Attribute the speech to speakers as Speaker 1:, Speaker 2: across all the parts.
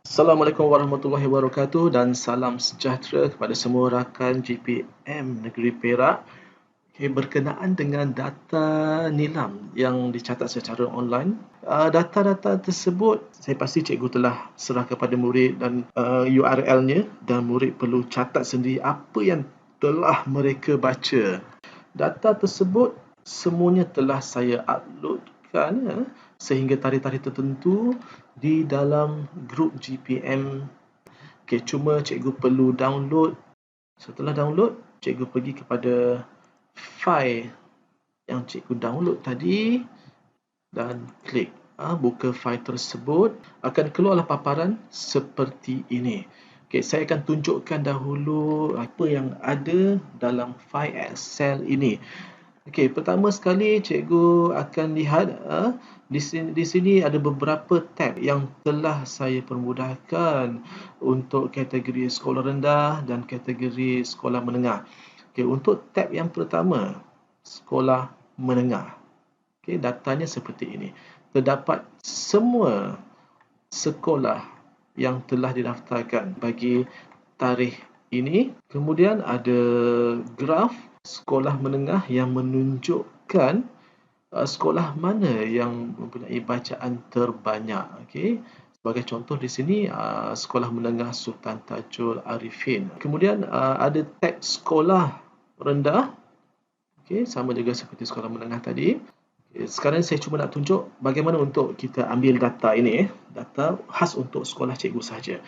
Speaker 1: Assalamualaikum warahmatullahi wabarakatuh dan salam sejahtera kepada semua rakan GPM Negeri Perak. Berkenaan dengan data nilam yang dicatat secara online, data-data tersebut saya pasti cikgu telah serah kepada murid dan URL-nya, dan murid perlu catat sendiri apa yang telah mereka baca. Data tersebut semuanya telah saya uploadkan sehingga tarikh-tarikh tertentu di dalam grup GPM. Cuma cikgu perlu download. Setelah download, cikgu pergi kepada file yang cikgu download tadi dan klik buka file tersebut. Akan keluarlah paparan seperti ini. Saya akan tunjukkan dahulu apa yang ada dalam file Excel ini. Pertama sekali cikgu akan lihat di sini ada beberapa tab yang telah saya permudahkan untuk kategori sekolah rendah dan kategori sekolah menengah. Untuk tab yang pertama, sekolah menengah. Datanya seperti ini. Terdapat semua sekolah yang telah didaftarkan bagi tarikh ini. Kemudian ada graf sekolah menengah yang menunjukkan sekolah mana yang mempunyai bacaan terbanyak. Sebagai contoh di sini sekolah menengah Sultan Tajul Arifin. Kemudian ada tab sekolah rendah. Sama juga seperti sekolah menengah tadi. Sekarang saya cuma nak tunjuk bagaimana untuk kita ambil data ini, data khas untuk sekolah cikgu sahaja.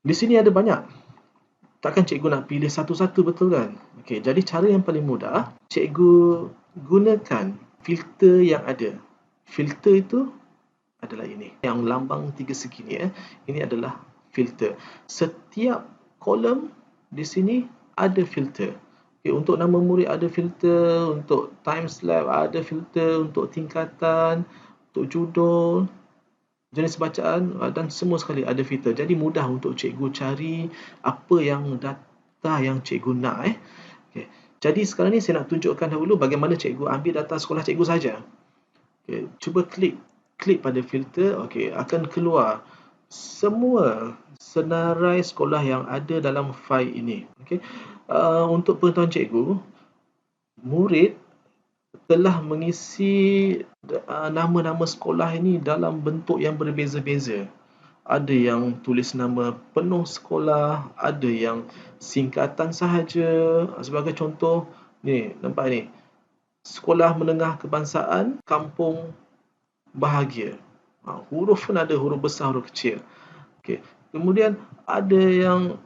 Speaker 1: Di sini ada banyak. Takkan cikgu nak pilih satu-satu, betul kan? Jadi cara yang paling mudah, cikgu gunakan filter yang ada. Filter itu adalah ini. Yang lambang tiga segi ni, ini adalah filter. Setiap kolom di sini ada filter. Untuk nama murid ada filter, untuk time slab ada filter, untuk tingkatan, untuk judul, jenis bacaan dan semua sekali ada filter. Jadi mudah untuk cikgu cari apa yang data yang cikgu nak. Jadi sekarang ni saya nak tunjukkan dahulu bagaimana cikgu ambil data sekolah cikgu saja. Cuba klik pada filter. Akan keluar semua senarai sekolah yang ada dalam file ini. Untuk pengetahuan cikgu, murid telah mengisi nama-nama sekolah ini dalam bentuk yang berbeza-beza. Ada yang tulis nama penuh sekolah, ada yang singkatan sahaja. Sebagai contoh, ni nampak ni, Sekolah Menengah Kebangsaan Kampung Bahagia. Huruf pun ada, huruf besar, huruf kecil. Kemudian ada yang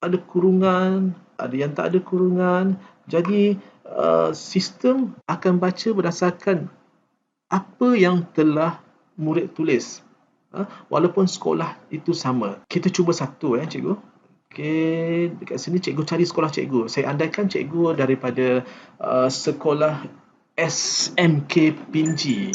Speaker 1: ada kurungan, ada yang tak ada kurungan. Jadi sistem akan baca berdasarkan apa yang telah murid tulis, walaupun sekolah itu sama. Kita cuba satu cikgu. Dekat sini cikgu cari sekolah cikgu. Saya andaikan cikgu daripada sekolah SMK Pinji.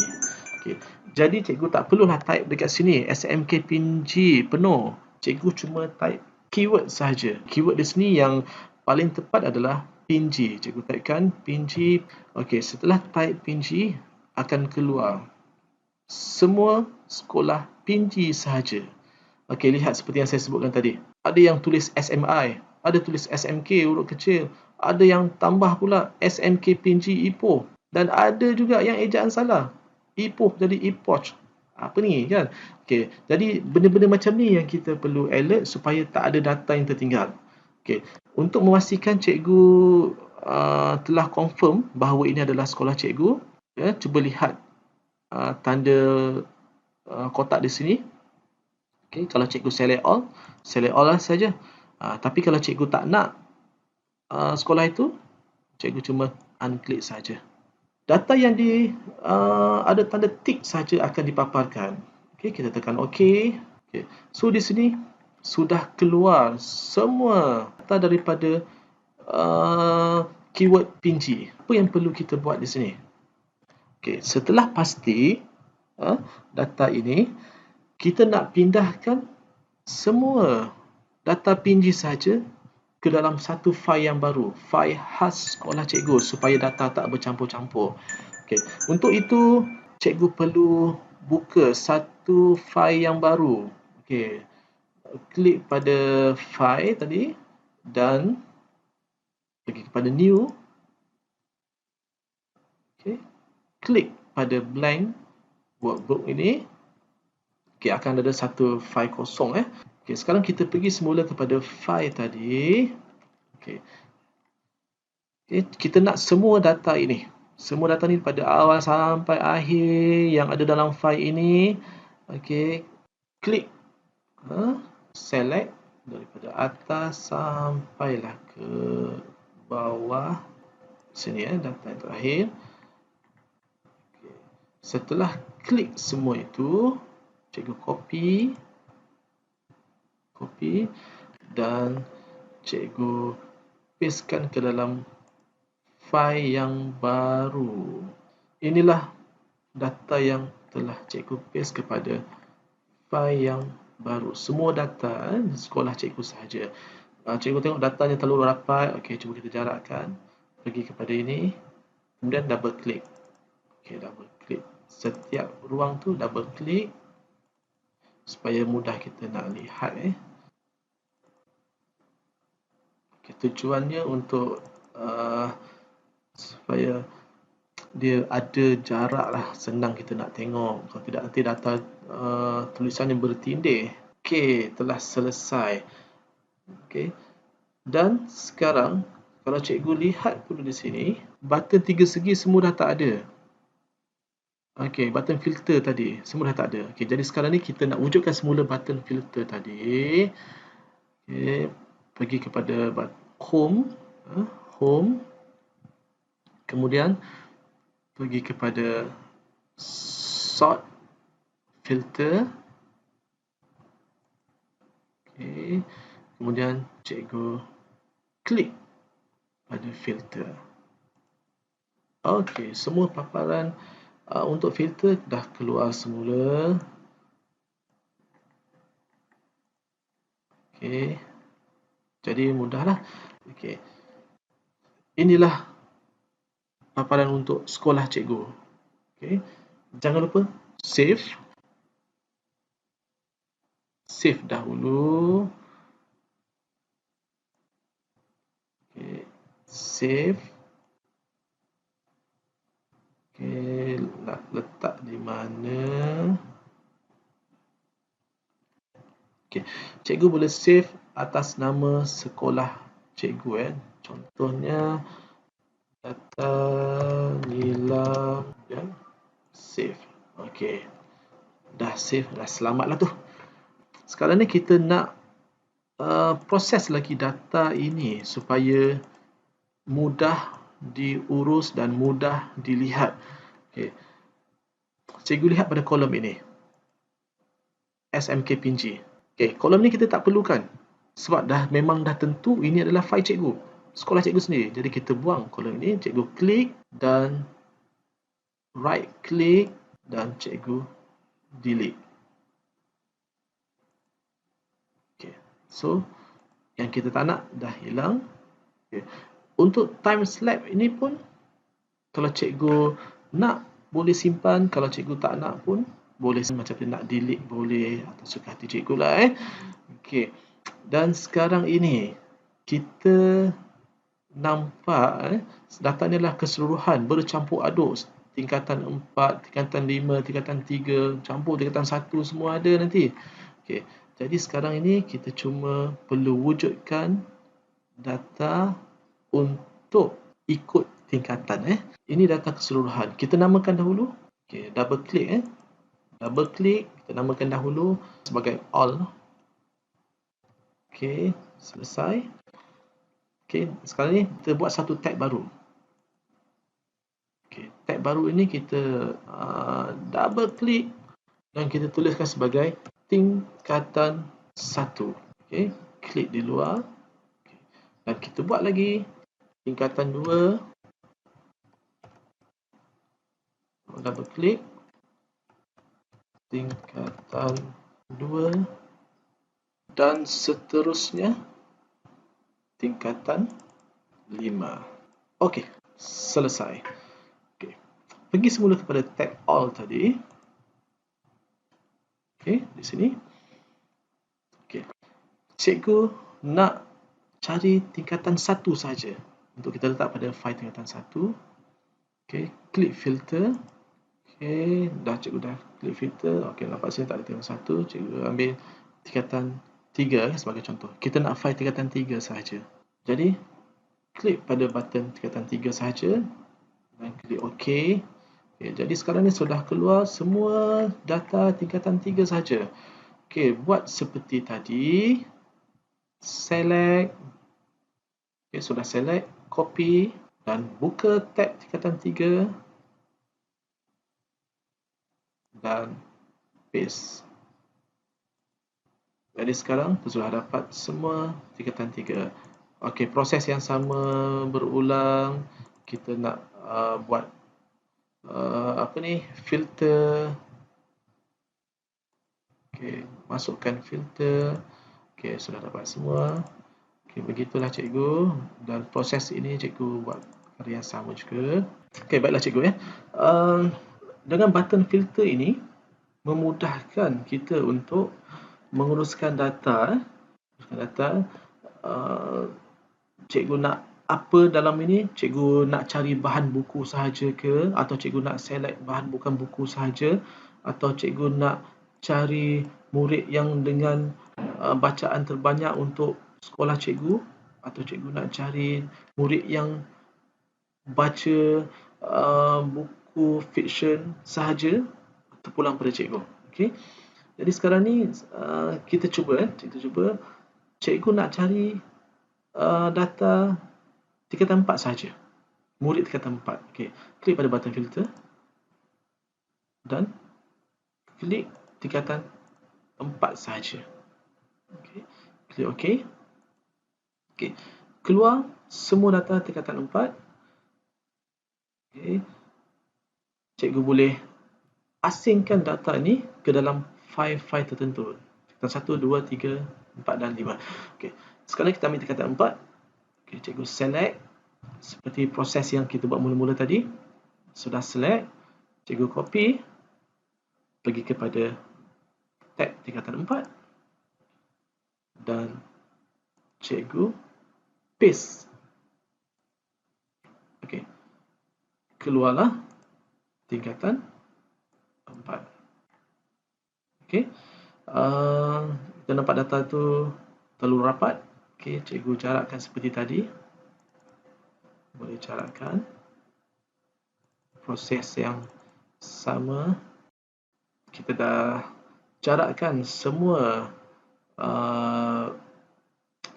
Speaker 1: Jadi cikgu tak perlulah type dekat sini SMK Pinji penuh. Cikgu cuma type keyword sahaja. Keyword di sini yang paling tepat adalah Pinji. Cikgu typekan Pinji. Setelah type Pinji, akan keluar semua sekolah Pinji sahaja. Lihat seperti yang saya sebutkan tadi. Ada yang tulis SMI, ada tulis SMK huruf kecil, ada yang tambah pula SMK Pinji Ipoh, dan ada juga yang ejaan salah. Ipoh jadi Ipoh. Apa ni kan? Jadi benda-benda macam ni yang kita perlu alert supaya tak ada data yang tertinggal. Untuk memastikan cikgu telah confirm bahawa ini adalah sekolah cikgu, cuba lihat tanda kotak di sini. Kalau cikgu select all lah saja. Tapi kalau cikgu tak nak sekolah itu, cikgu cuma unklik saja. Data yang ada tanda tik saja akan dipaparkan. Kita tekan OK. So di sini sudah keluar semua data daripada keyword Pinji. Apa yang perlu kita buat di sini? Setelah pasti data ini, kita nak pindahkan semua data Pinji saja ke dalam satu file yang baru, file khas sekolah cikgu, supaya data tak bercampur-campur. Untuk itu, cikgu perlu buka satu fail yang baru. Okey, klik pada fail tadi dan pergi kepada new. Okey, klik pada blank workbook ini. Okey, akan ada satu fail kosong. Okey, sekarang kita pergi semula kepada fail tadi. Okey. Okay, kita nak semua data ini. Semua data ini pada awal sampai akhir yang ada dalam fail ini. Okey, klik select daripada atas sampailah ke bawah sini data yang terakhir. Okay. Setelah klik semua itu, cikgu copy dan cikgu pastekan ke dalam fail yang baru. Inilah data yang telah cikgu paste kepada fail yang baru. Semua data di sekolah cikgu sahaja. Cikgu tengok datanya terlalu rapat. Okey, cuba kita jarakkan. Pergi kepada ini. Kemudian double klik. Okey, double klik. Setiap ruang tu double klik supaya mudah kita nak lihat. Okay, tujuannya untuk supaya dia ada jarak lah, senang kita nak tengok. Kalau tidak nanti data tulisannya bertindih. Okey, telah selesai. Okey. Dan sekarang kalau cikgu lihat dulu di sini, button 3 segi semua dah tak ada. Okey, button filter tadi semua dah tak ada. Okey, jadi sekarang ni kita nak wujudkan semula button filter tadi. Okey, pergi kepada home, home. Kemudian pergi kepada sort filter. Okay. Kemudian cikgu klik pada filter. Okey, semua paparan untuk filter dah keluar semula. Okey. Jadi mudahlah. Okey. Inilah paparan untuk sekolah cikgu. Okey. Jangan lupa save. Save dahulu. Okay. Save. Okay. Nak letak di mana? Okay. Cikgu boleh save atas nama sekolah cikgu. Contohnya data Nilam dan save. Okay. Dah save. Dah selamatlah tu. Sekarang ni kita nak proses lagi data ini supaya mudah diurus dan mudah dilihat. Okay. Cikgu lihat pada kolom ini. SMK Pinji. Okay, kolom ni kita tak perlukan. Sebab memang dah tentu ini adalah fail cikgu. Sekolah cikgu sendiri. Jadi kita buang kolom ini. Cikgu klik dan right click dan cikgu delete. Okay. So, yang kita tak nak dah hilang. Okay. Untuk time slap ini pun, kalau cikgu nak boleh simpan, kalau cikgu tak nak pun boleh, macam nak delete boleh, atau suka hati cikgu lah. Okay. Dan sekarang ini kita nampak data ni adalah keseluruhan bercampur aduk, tingkatan 4, tingkatan 5, tingkatan 3, campur tingkatan 1 semua ada nanti. Okay. Jadi sekarang ini kita cuma perlu wujudkan data untuk ikut tingkatan. Ini data keseluruhan. Kita namakan dahulu. Okay, double click. Double click. Kita namakan dahulu sebagai all. Okay, selesai. Okay, sekarang ni kita buat satu tab baru. Okay, tab baru ini kita double click dan kita tuliskan sebagai tingkatan 1. Okay, klik di luar. Okay. Dan kita buat lagi tingkatan 2. Double klik. Tingkatan 2. Dan seterusnya tingkatan 5. Okey, selesai. Okey. Pergi semula kepada tab all tadi. Okey, di sini. Okey. Cikgu nak cari tingkatan 1 saja. Untuk kita letak pada fail tingkatan 1. Okey, klik filter. Okey, cikgu dah klik filter. Okey, nampak sini tak ada tingkatan 1. Cikgu ambil tingkatan 3 sebagai contoh. Kita nak fail tingkatan 3 sahaja. Jadi, klik pada button tingkatan 3 sahaja dan klik OK. Okay, jadi sekarang ni sudah keluar semua data tingkatan 3 sahaja. Okey, buat seperti tadi. Select. Okey, sudah select, copy dan buka tab tingkatan 3 dan paste. Jadi sekarang kita sudah dapat semua tingkatan 3. Okey, proses yang sama berulang. Kita nak buat filter. Okey, masukkan filter. Okey, sudah dapat semua. Okey, begitulah cikgu, dan proses ini cikgu buat perkara yang sama juga. Okey, baiklah cikgu ya. Dengan button filter ini memudahkan kita untuk menguruskan data. Cikgu nak apa dalam ini? Cikgu nak cari bahan buku sahaja ke, atau cikgu nak select bahan bukan buku sahaja, atau cikgu nak cari murid yang dengan bacaan terbanyak untuk sekolah cikgu, atau cikgu nak cari murid yang baca buku fiksyen sahaja, terpulang pada cikgu. Okey. Jadi sekarang ni kita cuba cikgu nak cari data tingkatan 4 sahaja. Murid tingkatan 4. Okey. Klik pada button filter dan klik tingkatan 4 sahaja. Okey. Klik OK. Okey. Keluar semua data tingkatan 4. Okey. Cikgu boleh asingkan data ni ke dalam fail-fail tertentu. Tingkatan 1, 2, 3, 4 dan 5. Okey. Sekarang kita ambil tingkatan 4. Okey, cikgu select seperti proses yang kita buat mula-mula tadi. Sudah select, cikgu copy pergi kepada tab tingkatan 4 dan cikgu paste. Okey. Keluarlah tingkatan 4. Okey. Kita nampak data tu terlalu rapat. Okey, cikgu jarakkan seperti tadi. Boleh jarakkan. Proses yang sama. Kita dah jarakkan semua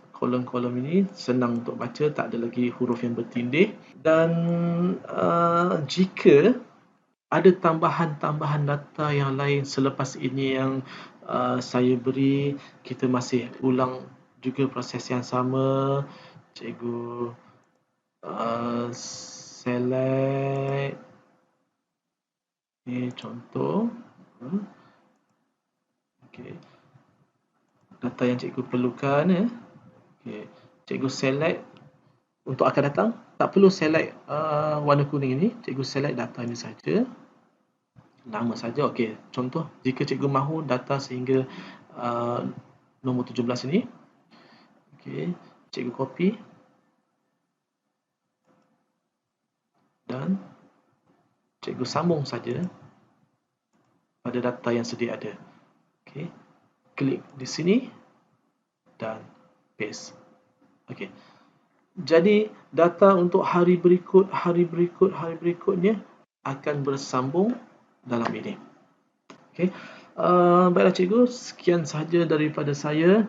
Speaker 1: kolom-kolom ini. Senang untuk baca, tak ada lagi huruf yang bertindih. Dan jika ada tambahan-tambahan data yang lain selepas ini yang saya beri, kita masih ulang juga proses yang sama. Cikgu select. Ini contoh. Okay. Data yang cikgu perlukan. Okay. Cikgu select untuk akan datang. Tak perlu select warna kuning ini. Cikgu select data ini saja. Nama saja. Okey, contoh jika cikgu mahu data sehingga nombor 17 ini. Okey, cikgu copy dan cikgu sambung saja pada data yang sedia ada. Okey, klik di sini dan paste. Okey. Jadi data untuk hari berikutnya akan bersambung dalam ini. Okey. Baiklah cikgu, sekian sahaja daripada saya.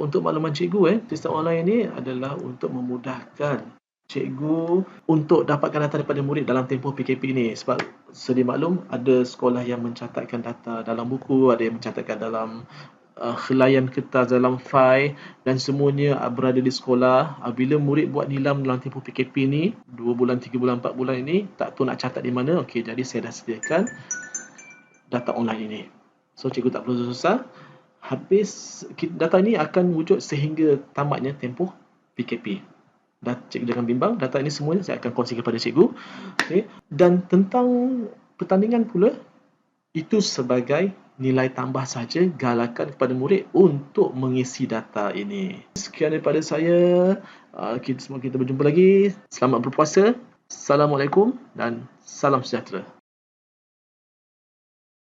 Speaker 1: Untuk makluman cikgu, sistem online ini adalah untuk memudahkan cikgu untuk dapatkan data daripada murid dalam tempoh PKP ini. Sebab sedia maklum, ada sekolah yang mencatatkan data dalam buku, ada yang mencatatkan dalam helaian kertas, dalam fail, dan semuanya berada di sekolah. Bila murid buat nilam dalam tempoh PKP ini, 2 bulan, 3 bulan, 4 bulan ini, tak tahu nak catat di mana. Okey, jadi saya dah sediakan data online ini. So, cikgu tak perlu susah. Habis, data ini akan wujud sehingga tamatnya tempoh PKP. Cikgu jangan bimbang, data ini semuanya saya akan kongsikan kepada cikgu. Okay. Dan tentang pertandingan pula, Itu sebagai nilai tambah saja galakan kepada murid untuk mengisi data ini. Sekian daripada saya. Semoga kita berjumpa lagi. Selamat berpuasa. Assalamualaikum dan salam sejahtera.